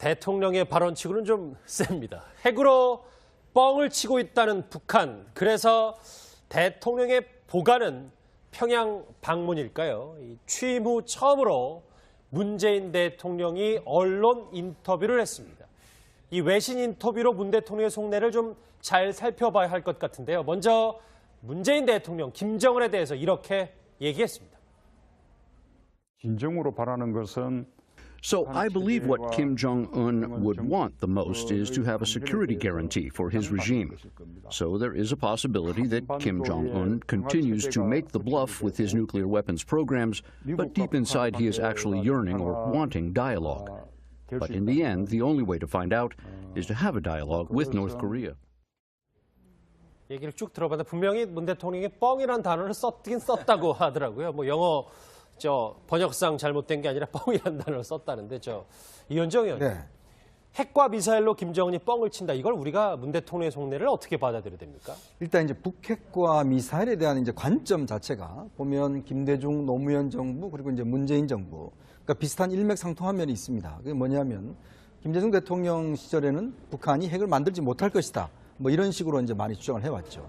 대통령의 발언치고는 좀 셉니다. 핵으로 뻥을 치고 있다는 북한. 그래서 대통령의 보관은 평양 방문일까요? 취임 후 처음으로 문재인 대통령이 언론 인터뷰를 했습니다. 이 외신 인터뷰로 문 대통령의 속내를 좀 잘 살펴봐야 할 것 같은데요. 먼저 문재인 대통령, 김정은에 대해서 이렇게 얘기했습니다. 진정으로 바라는 것은 So I believe what Kim Jong-un would want the most is to have a security guarantee for his regime. So there is a possibility that Kim Jong-un continues to make the bluff with his nuclear weapons programs, but deep inside he is actually yearning or wanting dialogue. But in the end, the only way to find out is to have a dialogue with North Korea. 얘기를 쭉 들어봤는데 분명히 문 대통령이 뻥이라는 단어를 썼긴 썼다고 하더라고요. 뭐 영어 번역상 잘못된 게 아니라 뻥이라는 단어를 썼다는데 이현정 의원님. 네. 핵과 미사일로 김정은이 뻥을 친다. 이걸 우리가 문 대통령의 속내를 어떻게 받아들여야 됩니까? 일단 이제 북핵과 미사일에 대한 이제 관점 자체가 보면 김대중 노무현 정부 그리고 이제 문재인 정부 그러니까 비슷한 일맥상통한 면이 있습니다. 그게 뭐냐면 김대중 대통령 시절에는 북한이 핵을 만들지 못할 것이다. 뭐 이런 식으로 이제 많이 주장을 해왔죠.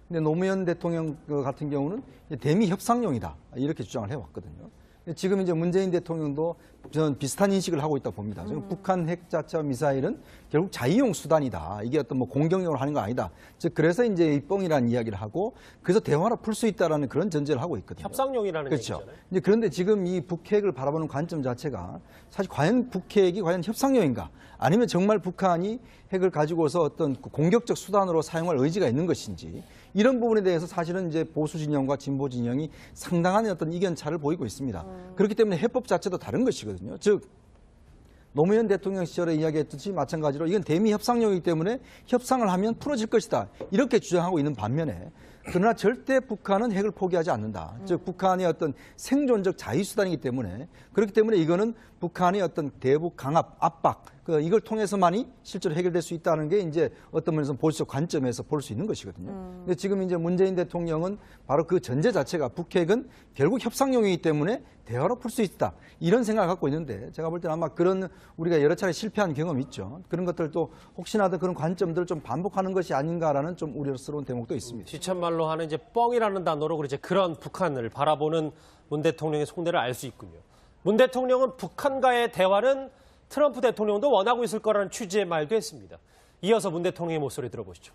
근데 노무현 대통령 같은 경우는 대미 협상용이다 이렇게 주장을 해왔거든요. 지금 이제 문재인 대통령도 저는 비슷한 인식을 하고 있다 봅니다. 지금 북한 핵 자체와 미사일은 결국 자위용 수단이다. 이게 어떤 뭐 공격용으로 하는 거 아니다. 즉 그래서 이제 이 뻥이라는 이야기를 하고 그래서 대화로 풀 수 있다라는 그런 전제를 하고 있거든요. 협상용이라는 그렇죠. 얘기잖아요. 이제 그런데 지금 이 북핵을 바라보는 관점 자체가 사실 과연 북핵이 과연 협상용인가? 아니면 정말 북한이 핵을 가지고서 어떤 공격적 수단으로 사용할 의지가 있는 것인지 이런 부분에 대해서 사실은 이제 보수 진영과 진보 진영이 상당한 어떤 이견차를 보이고 있습니다. 그렇기 때문에 해법 자체도 다른 것이거든요. 즉 노무현 대통령 시절에 이야기했듯이 마찬가지로 이건 대미 협상용이기 때문에 협상을 하면 풀어질 것이다. 이렇게 주장하고 있는 반면에 그러나 절대 북한은 핵을 포기하지 않는다. 즉 북한의 어떤 생존적 자위수단이기 때문에 그렇기 때문에 이거는 북한의 어떤 대북 강압, 압박 이걸 통해서만이 실제로 해결될 수 있다는 게 이제 어떤 면에서 보수적 관점에서 볼 수 있는 것이거든요. 근데 지금 이제 문재인 대통령은 바로 그 전제 자체가 북핵은 결국 협상용이기 때문에 대화로 풀 수 있다. 이런 생각을 갖고 있는데 제가 볼 때는 아마 그런 우리가 여러 차례 실패한 경험이 있죠. 그런 것들도 혹시나도 그런 관점들을 좀 반복하는 것이 아닌가라는 좀 우려스러운 대목도 있습니다. 시쳇말로 하는 이제 뻥이라는 단어로 이제 그런 북한을 바라보는 문 대통령의 속내를 알 수 있군요. 문 대통령은 북한과의 대화는 트럼프 대통령도 원하고 있을 거라는 취지의 말도 했습니다. 이어서 문 대통령의 목소리 들어보시죠.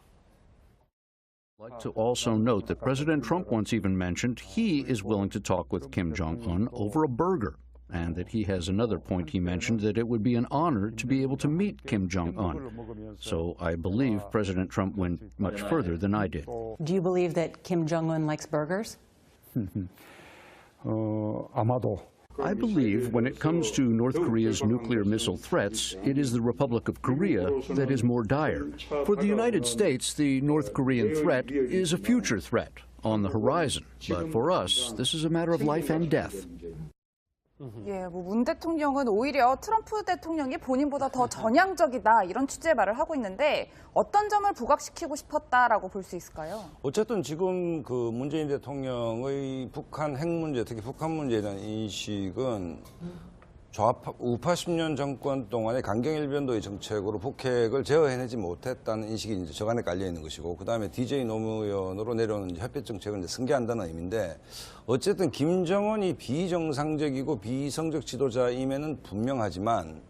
I'd like to also note that President Trump once even mentioned he is willing to talk with Kim Jong-un over a burger, and that he has another point he mentioned that it would be an honor to be able to meet Kim Jong-un. So I believe President Trump went much further than I did. Do you believe that Kim Jong-un likes burgers? 아마도 I believe when it comes to North Korea's nuclear missile threats, it is the Republic of Korea that is more dire. For the United States, the North Korean threat is a future threat on the horizon. But for us, this is a matter of life and death. 예, 문 대통령은 오히려 트럼프 대통령이 본인보다 더 전향적이다 이런 취지의 말을 하고 있는데 어떤 점을 부각시키고 싶었다라고 볼 수 있을까요? 어쨌든 지금 그 문재인 대통령의 북한 핵 문제, 특히 북한 문제에 대한 인식은 우파 10년 정권 동안의 강경일변도의 정책으로 북핵을 제어해내지 못했다는 인식이 이제 저간에 깔려 있는 것이고, 그 다음에 DJ 노무현으로 내려오는 협력 정책을 이제 승계한다는 의미인데, 어쨌든 김정은이 비정상적이고 비이성적 지도자임에는 분명하지만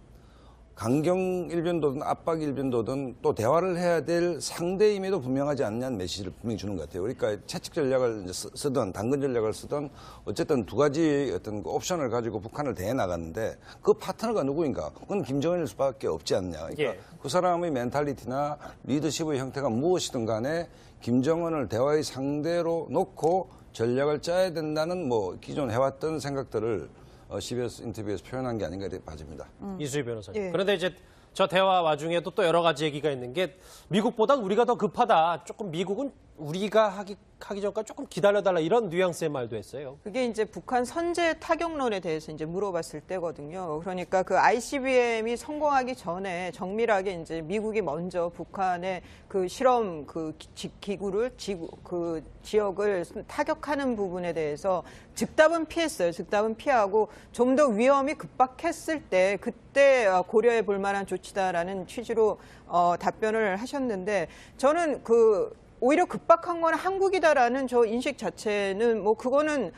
강경일변도든 압박일변도든 또 대화를 해야 될 상대임에도 분명하지 않냐는 메시지를 분명히 주는 것 같아요. 그러니까 채찍 전략을 쓰든 당근 전략을 쓰든 어쨌든 두 가지 어떤 옵션을 가지고 북한을 대해 나갔는데 그 파트너가 누구인가? 그건 김정은일 수밖에 없지 않냐. 그러니까 그 사람의 멘탈리티나 리더십의 형태가 무엇이든 간에 김정은을 대화의 상대로 놓고 전략을 짜야 된다는 뭐 기존 해왔던 생각들을 CBS 인터뷰에서 표현한 게 아닌가 봐집니다. 이수희 변호사님. 그런데 이제 저 대화 와중에도 또 여러 가지 얘기가 있는 게 미국보다 우리가 더 급하다. 조금 미국은 우리가 하기 전까지 조금 기다려달라 이런 뉘앙스의 말도 했어요. 그게 이제 북한 선제 타격론에 대해서 이제 물어봤을 때거든요. 그러니까 그 ICBM이 성공하기 전에 정밀하게 이제 미국이 먼저 북한의 그 실험 그 기구를 그 지역을 타격하는 부분에 대해서 즉답은 피했어요. 즉답은 피하고 좀 더 위험이 급박했을 때 그때 고려해 볼 만한 조치다라는 취지로 답변을 하셨는데 저는 오히려 급박한 건 한국이다라는 저 인식 자체는 뭐 그거는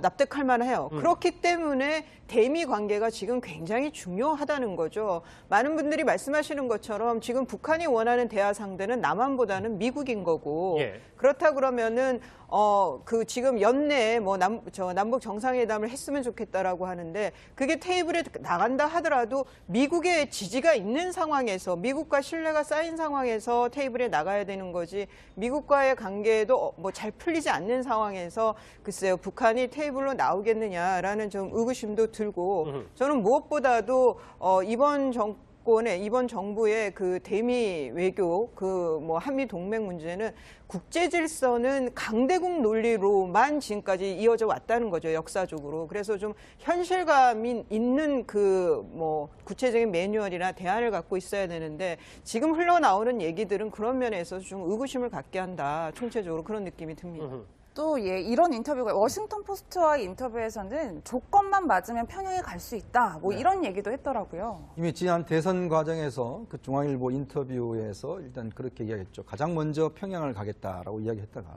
납득할 만해요. 그렇기 때문에 대미 관계가 지금 굉장히 중요하다는 거죠. 많은 분들이 말씀하시는 것처럼 지금 북한이 원하는 대화 상대는 남한보다는 미국인 거고 예. 그렇다 그러면은 그 지금 연내에 뭐 남북 정상회담을 했으면 좋겠다라고 하는데 그게 테이블에 나간다 하더라도 미국의 지지가 있는 상황에서 미국과 신뢰가 쌓인 상황에서 테이블에 나가야 되는 거지 미국과의 관계도 뭐 잘 풀리지 않는 상황에서 글쎄요 북한이 테이블로 나오겠느냐라는 좀 의구심도 들고 저는 무엇보다도 이번 정부의 그 대미 외교, 그 뭐 한미 동맹 문제는 국제 질서는 강대국 논리로만 지금까지 이어져 왔다는 거죠, 역사적으로. 그래서 좀 현실감이 있는 그 뭐 구체적인 매뉴얼이나 대안을 갖고 있어야 되는데 지금 흘러나오는 얘기들은 그런 면에서 좀 의구심을 갖게 한다, 총체적으로 그런 느낌이 듭니다. 또 이런 인터뷰가 워싱턴 포스트와의 인터뷰에서는 조건만 맞으면 평양에 갈 수 있다. 뭐 이런 얘기도 했더라고요. 이미 지난 대선 과정에서 그 중앙일보 인터뷰에서 일단 그렇게 이야기했죠. 가장 먼저 평양을 가겠다라고 이야기했다가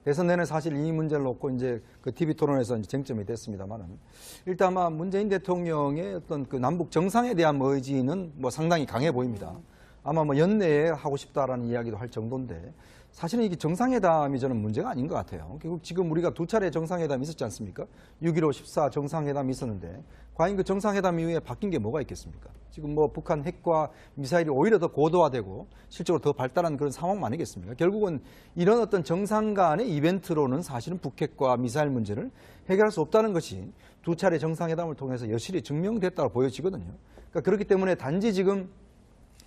대선 내내 사실 이 문제를 놓고 이제 그 TV 토론에서 이제 쟁점이 됐습니다만은 일단 아마 문재인 대통령의 어떤 그 남북 정상에 대한 의지는 뭐 상당히 강해 보입니다. 아마 뭐 연내에 하고 싶다라는 이야기도 할 정도인데 사실은 이게 정상회담이 저는 문제가 아닌 것 같아요. 결국 지금 우리가 두 차례 정상회담이 있었지 않습니까? 6.15, 14 정상회담이 있었는데 과연 그 정상회담 이후에 바뀐 게 뭐가 있겠습니까? 지금 뭐 북한 핵과 미사일이 오히려 더 고도화되고 실적으로 더 발달한 그런 상황 아니겠습니까? 결국은 이런 어떤 정상 간의 이벤트로는 사실은 북핵과 미사일 문제를 해결할 수 없다는 것이 두 차례 정상회담을 통해서 여실히 증명됐다고 보여지거든요. 그러니까 그렇기 때문에 단지 지금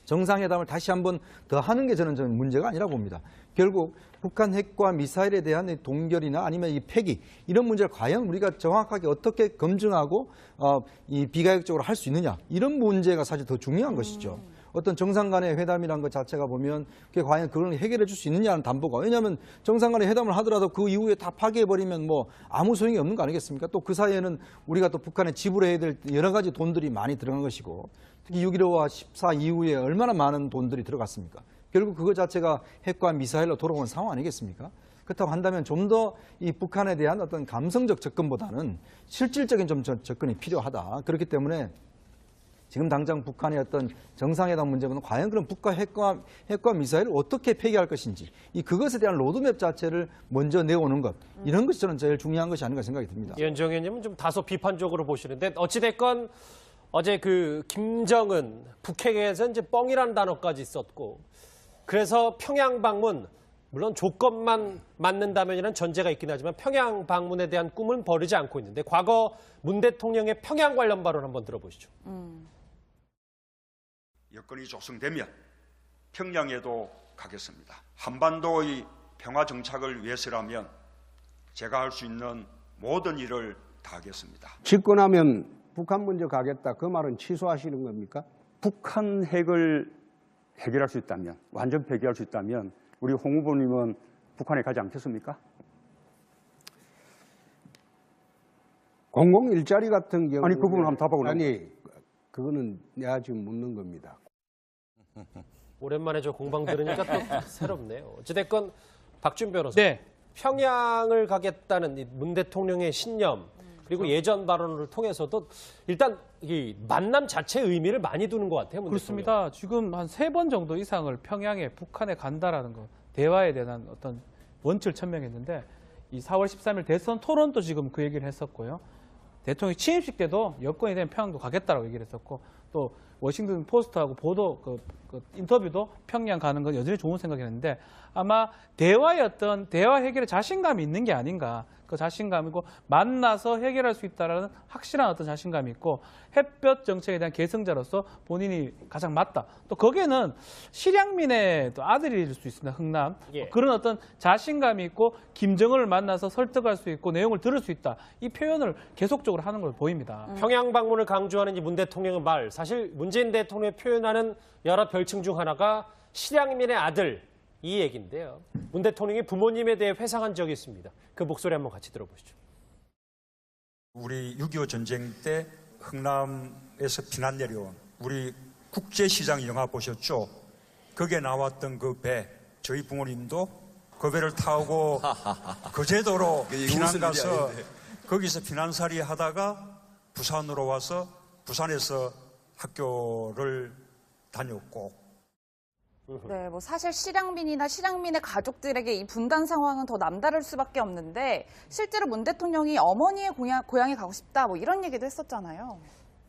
정상회담을 다시 한번 더 하는 게 저는 문제가 아니라고 봅니다. 결국 북한 핵과 미사일에 대한 동결이나 아니면 이 폐기 이런 문제를 과연 우리가 정확하게 어떻게 검증하고 이 비가역적으로 할 수 있느냐 이런 문제가 사실 더 중요한 것이죠. 어떤 정상 간의 회담이라는 것 자체가 보면 그게 과연 그걸 해결해 줄 수 있느냐는 담보가 왜냐하면 정상 간의 회담을 하더라도 그 이후에 다 파괴해버리면 뭐 아무 소용이 없는 거 아니겠습니까? 또 그 사이에는 우리가 또 북한에 지불해야 될 여러 가지 돈들이 많이 들어간 것이고 특히 6.15와 14 이후에 얼마나 많은 돈들이 들어갔습니까? 결국 그거 자체가 핵과 미사일로 돌아온 상황 아니겠습니까? 그렇다고 한다면 좀 더 이 북한에 대한 어떤 감성적 접근보다는 실질적인 좀 접근이 필요하다. 그렇기 때문에 지금 당장 북한의 어떤 정상회담 문제는 과연 그럼 북한 핵과 미사일을 어떻게 폐기할 것인지 그것에 대한 로드맵 자체를 먼저 내오는 것 이런 것이 저는 제일 중요한 것이 아닌가 생각이 듭니다. 이현정 의원님은 좀 다소 비판적으로 보시는데 어찌됐건 어제 그 김정은 북핵에서 이제 뻥이라는 단어까지 썼고 그래서 평양 방문 물론 조건만 맞는다면이라는 전제가 있긴 하지만 평양 방문에 대한 꿈은 버리지 않고 있는데 과거 문 대통령의 평양 관련 발언 한번 들어보시죠. 여건이 조성되면 평양에도 가겠습니다. 한반도의 평화 정착을 위해서라면 제가 할 수 있는 모든 일을 다 하겠습니다. 집권하면 북한 문제 가겠다 그 말은 취소하시는 겁니까? 북한 핵을 해결할 수 있다면, 완전 폐기할 수 있다면 우리 홍 후보님은 북한에 가지 않겠습니까? 공공 일자리 같은 경우 아니, 그 부분 한번 답하고 아니 그거는 내가 지금 묻는 겁니다. 오랜만에 저 공방 들으니까 또 새롭네요. 어찌됐건 박준 변호사. 네. 평양을 가겠다는 이 문 대통령의 신념 그리고 예전 발언을 통해서도 일단 이 만남 자체의 의미를 많이 두는 것 같아요. 문 그렇습니다. 지금 한 3번 정도 이상을 평양에 북한에 간다라는 거 대화에 대한 어떤 원칙을 천명했는데 이 4월 13일 대선 토론도 지금 그 얘기를 했었고요. 대통령 취임식 때도 여건이 되면 평양도 가겠다라고 얘기를 했었고 또 워싱턴 포스트하고 보도 그 인터뷰도 평양 가는 건 여전히 좋은 생각이었는데 아마 대화 해결에 자신감이 있는 게 아닌가. 그 자신감이고 만나서 해결할 수 있다라는 확실한 어떤 자신감이 있고 햇볕 정책에 대한 계승자로서 본인이 가장 맞다. 또 거기에는 실향민의 또 아들일 수 있습니다. 흥남. 예. 그런 어떤 자신감이 있고 김정은을 만나서 설득할 수 있고 내용을 들을 수 있다. 이 표현을 계속적으로 하는 걸 보입니다. 평양 방문을 강조하는 이 문 대통령의 말, 사실 문재인 대통령이 표현하는 여러 별칭 중 하나가 실향민의 아들, 이 얘기인데요. 문 대통령이 부모님에 대해 회상한 적이 있습니다. 그 목소리 한번 같이 들어보시죠. 우리 6.25 전쟁 때 흥남에서 피난 내려온 우리 국제시장 영화 보셨죠? 거기에 나왔던 그 배, 저희 부모님도 그 배를 타고 거제도로 피난 가서 거기서 피난살이 하다가 부산으로 와서 부산에서 학교를 다녔고 네, 뭐 사실 실향민이나 실향민의 가족들에게 이 분단 상황은 더 남다를 수밖에 없는데 실제로 문 대통령이 어머니의 고향에 가고 싶다 뭐 이런 얘기도 했었잖아요.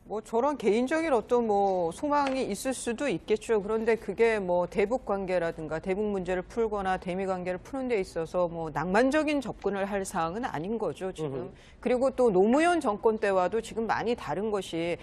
뭐 저런 개인적인 어떤 뭐 소망이 있을 수도 있겠죠. 그런데 그게 뭐 대북 관계라든가 대북 문제를 풀거나 대미 관계를 푸는 데 있어서 뭐 낭만적인 접근을 할 사항은 아닌 거죠, 지금. 그리고 또 노무현 정권 때와도 지금 많이 다른 것이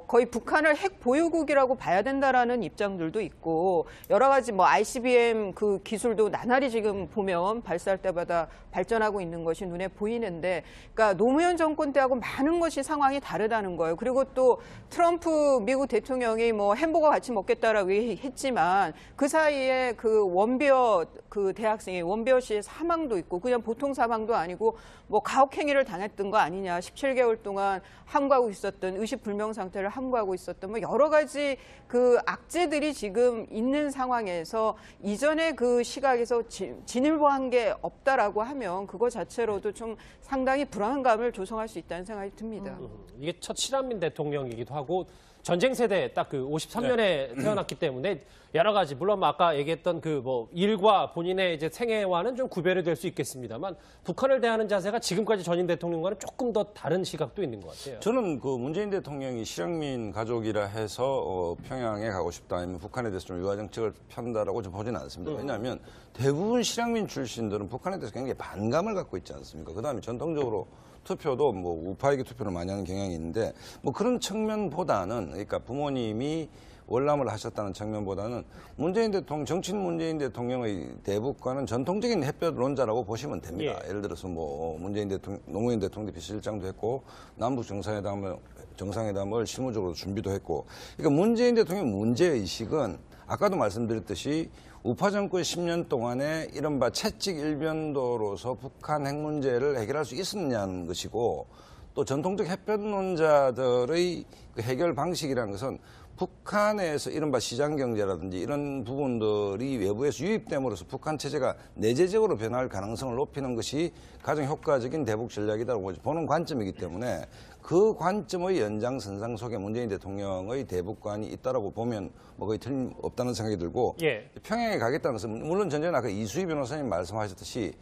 거의 북한을 핵 보유국이라고 봐야 된다라는 입장들도 있고 여러 가지 뭐 ICBM 그 기술도 나날이 지금 보면 발사할 때마다 발전하고 있는 것이 눈에 보이는데 그러니까 노무현 정권 때하고 많은 것이 상황이 다르다는 거예요. 그리고 또 트럼프 미국 대통령이 뭐 햄버거 같이 먹겠다라고 했지만 그 사이에 그 원비어 그 대학생이 원비어 씨의 사망도 있고 그냥 보통 사망도 아니고 뭐 가혹행위를 당했던 거 아니냐. 17개월 동안 함구하고 있었던 의식불명 상태를 함구하고 있었던 뭐 여러 가지 그 악재들이 지금 있는 상황에서 이전의 그 시각에서 진일보한 게 없다라고 하면 그거 자체로도 좀 상당히 불안감을 조성할 수 있다는 생각이 듭니다. 이게 첫 실향민 대통령이기도 하고 전쟁 세대 딱 그 53년에 태어났기 때문에 여러 가지 물론 아까 얘기했던 그 뭐 일과 본인의 이제 생애와는 좀 구별이 될 수 있겠습니다만 북한을 대하는 자세가 지금까지 전임 대통령과는 조금 더 다른 시각도 있는 것 같아요. 저는 그 문재인 대통령이 실향민 가족이라 해서 평양에 가고 싶다 아니면 북한에 대해서 좀 유화 정책을 편다라고 좀 보지는 않습니다. 왜냐하면 대부분 실향민 출신들은 북한에 대해서 굉장히 반감을 갖고 있지 않습니까? 그다음에 전통적으로 투표도 뭐 우파에게 투표를 많이 하는 경향이 있는데 뭐 그런 측면보다는 그러니까 부모님이 월남을 하셨다는 측면보다는 문재인 대통령, 정치인 문재인 대통령의 대북과는 전통적인 햇볕론자라고 보시면 됩니다. 예를 들어서 뭐 문재인 대통령, 노무현 대통령 비서실장도 했고 남북 정상회담을 실무적으로 준비도 했고 그러니까 문재인 대통령 문제의식은 아까도 말씀드렸듯이 우파 정권 10년 동안에 이른바 채찍 일변도로서 북한 핵 문제를 해결할 수 있었냐는 것이고 또 전통적 햇볕론자들의 그 해결 방식이라는 것은 북한에서 이른바 시장경제라든지 이런 부분들이 외부에서 유입됨으로써 북한 체제가 내재적으로 변할 가능성을 높이는 것이 가장 효과적인 대북 전략이라고 보는 관점이기 때문에 그 관점의 연장선상 속에 문재인 대통령의 대북관이 있다라고 보면 뭐 거의 틀림없다는 생각이 들고 평양에 가겠다는 것은 물론 전전에 아까 이수희 변호사님 말씀하셨듯이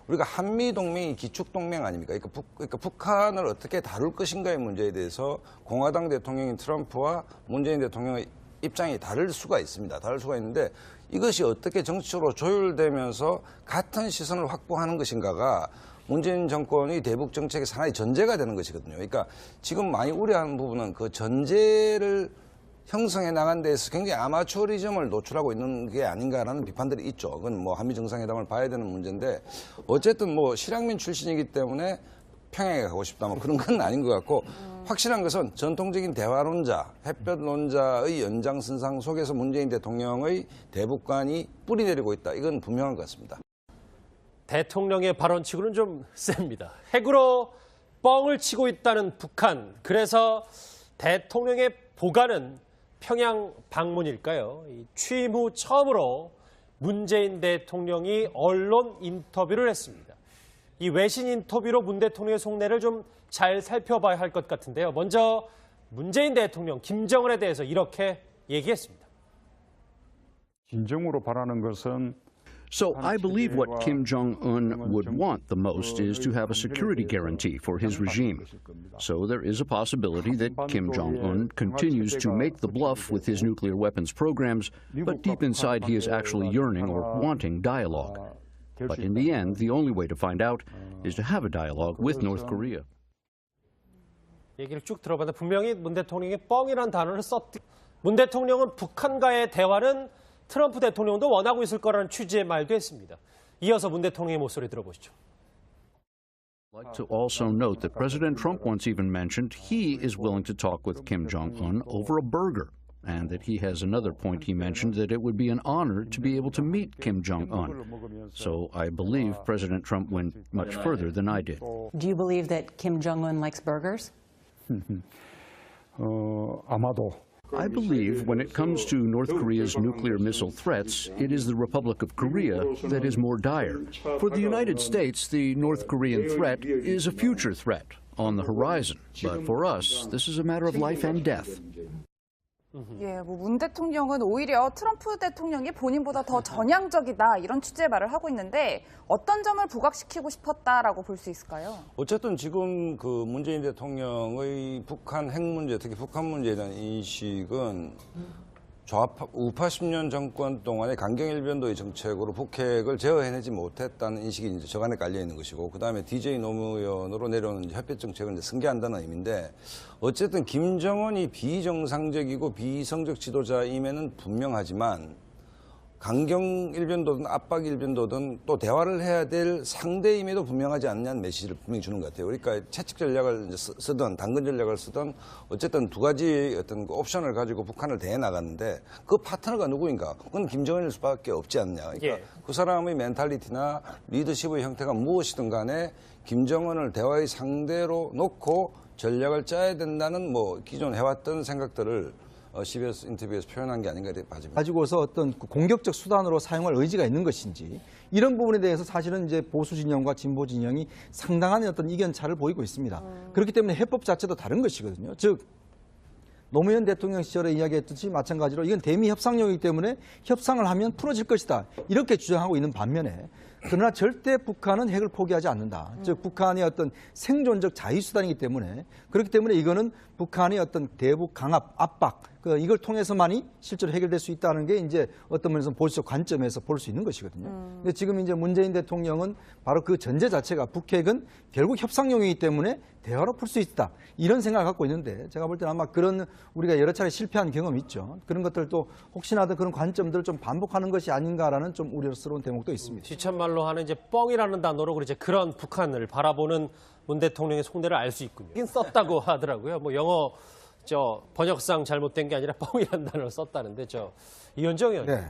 우리가 한미동맹이 기축동맹 아닙니까? 그러니까 북한을 어떻게 다룰 것인가의 문제에 대해서 공화당 대통령인 트럼프와 문재인 대통령의 입장이 다를 수가 있습니다. 다를 수가 있는데 이것이 어떻게 정치적으로 조율되면서 같은 시선을 확보하는 것인가가 문재인 정권의 대북 정책의 하나의 전제가 되는 것이거든요. 그러니까 지금 많이 우려하는 부분은 그 전제를 형성해 나간 데에서 굉장히 아마추어리즘을 노출하고 있는 게 아닌가라는 비판들이 있죠. 그건 뭐 한미 정상회담을 봐야 되는 문제인데 어쨌든 뭐 실향민 출신이기 때문에 평양에 가고 싶다 뭐 그런 건 아닌 것 같고 확실한 것은 전통적인 대화론자, 햇볕론자의 연장선상 속에서 문재인 대통령의 대북관이 뿌리내리고 있다. 이건 분명한 것 같습니다. 대통령의 발언치고는 좀 셉니다. 핵으로 뻥을 치고 있다는 북한. 그래서 대통령의 보관은 평양 방문일까요? 취임 후 처음으로 문재인 대통령이 언론 인터뷰를 했습니다. 이 외신 인터뷰로 문 대통령의 속내를 좀 잘 살펴봐야 할 것 같은데요. 먼저 문재인 대통령, 김정은에 대해서 이렇게 얘기했습니다. 진정으로 바라는 것은 So I believe what Kim Jong-un would want the most is to have a security guarantee for his regime. So there is a possibility that Kim Jong-un continues to make the bluff with his nuclear weapons programs, but deep inside he is actually yearning or wanting dialogue. But in the end, the only way to find out is to have a dialogue with North Korea. 얘기를 쭉 들어봤는데 분명히 문 대통령이 뻥이라는 단어를 썼. 문 대통령은 북한과의 대화는 트럼프 대통령도 원하고 있을 거라는 취지의 말도 했습니다. 이어서 문 대통령의 목소리 들어보시죠. I'd like to also note that President Trump once even mentioned he is willing to talk with Kim Jong-un over a burger, and that he has another point he mentioned that it would be an honor to be able to meet Kim Jong-un. So I believe President Trump went much further than I did. Do you believe that Kim Jong-un likes burgers? 아마도. I believe when it comes to North Korea's nuclear missile threats, it is the Republic of Korea that is more dire. For the United States, the North Korean threat is a future threat on the horizon. But for us, this is a matter of life and death. 예, 뭐 문 대통령은 오히려 트럼프 대통령이 본인보다 더 전향적이다 이런 취지의 말을 하고 있는데 어떤 점을 부각시키고 싶었다라고 볼 수 있을까요? 어쨌든 지금 그 문재인 대통령의 북한 핵 문제, 특히 북한 문제에 대한 인식은 우파 10년 정권 동안의 강경일변도의 정책으로 북핵을 제어해내지 못했다는 인식이 이제 저간에 깔려 있는 것이고, 그 다음에 DJ 노무현으로 내려오는 협력 정책을 이제 승계한다는 의미인데, 어쨌든 김정은이 비정상적이고 비이성적 지도자임에는 분명하지만 강경일변도든 압박일변도든 또 대화를 해야 될 상대임에도 분명하지 않냐는 메시지를 분명히 주는 것 같아요. 그러니까 채찍 전략을 쓰든 당근 전략을 쓰든 어쨌든 두 가지 어떤 옵션을 가지고 북한을 대해 나갔는데 그 파트너가 누구인가? 그건 김정은일 수밖에 없지 않냐. 그러니까 예. 그 사람의 멘탈리티나 리더십의 형태가 무엇이든 간에 김정은을 대화의 상대로 놓고 전략을 짜야 된다는 뭐 기존 해왔던 생각들을 CBS 인터뷰에서 표현한 게 아닌가 봐집니다. 가지고서 어떤 공격적 수단으로 사용할 의지가 있는 것인지 이런 부분에 대해서 사실은 이제 보수 진영과 진보 진영이 상당한 어떤 이견 차를 보이고 있습니다. 그렇기 때문에 해법 자체도 다른 것이거든요. 즉 노무현 대통령 시절에 이야기했듯이 마찬가지로 이건 대미 협상용이기 때문에 협상을 하면 풀어질 것이다 이렇게 주장하고 있는 반면에 그러나 절대 북한은 핵을 포기하지 않는다. 즉 북한의 어떤 생존적 자유수단이기 때문에 그렇기 때문에 이거는 북한의 어떤 대북 강압, 압박 이걸 통해서만이 실제로 해결될 수 있다는 게 이제 어떤 면에서 보수적 관점에서 볼 수 있는 것이거든요. 근데 지금 이제 문재인 대통령은 바로 그 전제 자체가 북핵은 결국 협상용이기 때문에 대화로 풀 수 있다. 이런 생각을 갖고 있는데 제가 볼 때는 아마 그런 우리가 여러 차례 실패한 경험이 있죠. 그런 것들도 혹시나도 그런 관점들을 좀 반복하는 것이 아닌가라는 좀 우려스러운 대목도 있습니다. 시천말로 하는 이제 뻥이라는 단어로 이제 그런 북한을 바라보는 문 대통령의 속내를 알 수 있군요. 이긴 썼다고 하더라고요. 뭐 영어 번역상 잘못된 게 아니라 뻥이라는 단어를 썼다는데 이현정 의원. 네.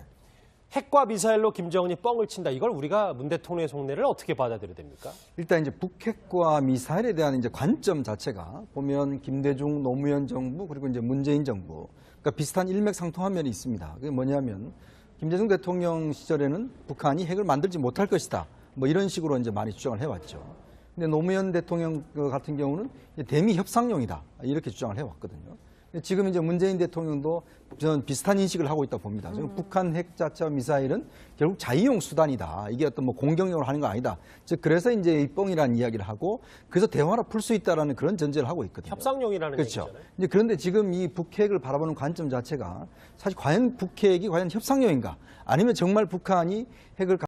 핵과 미사일로 김정은이 뻥을 친다. 이걸 우리가 문 대통령의 속내를 어떻게 받아들여야 됩니까? 일단 이제 북핵과 미사일에 대한 이제 관점 자체가 보면 김대중 노무현 정부 그리고 이제 문재인 정부 그러니까 비슷한 일맥상통한 면이 있습니다. 그게 뭐냐면 김대중 대통령 시절에는 북한이 핵을 만들지 못할 것이다. 뭐 이런 식으로 이제 많이 주장을 해왔죠. 근데 노무현 대통령 같은 경우는 대미 협상용이다. 이렇게 주장을 해왔거든요. 지금 이제 문재인 대통령도 저는 비슷한 인식을 하고 있다 봅니다. 지금 북한 핵 자체와 미사일은 결국 자유용 수단이다. 이게 어떤 뭐 공격용으로 하는 거 아니다. 즉 그래서 이제 이 뻥이라는 이야기를 하고 그래서 대화로 풀 수 있다라는 그런 전제를 하고 있거든요. 협상용이라는 그렇죠. 얘기잖아요. 이제 그런데 지금 이 북핵을 바라보는 관점 자체가 사실 과연 북핵이 과연 협상용인가? 아니면 정말 북한이 핵을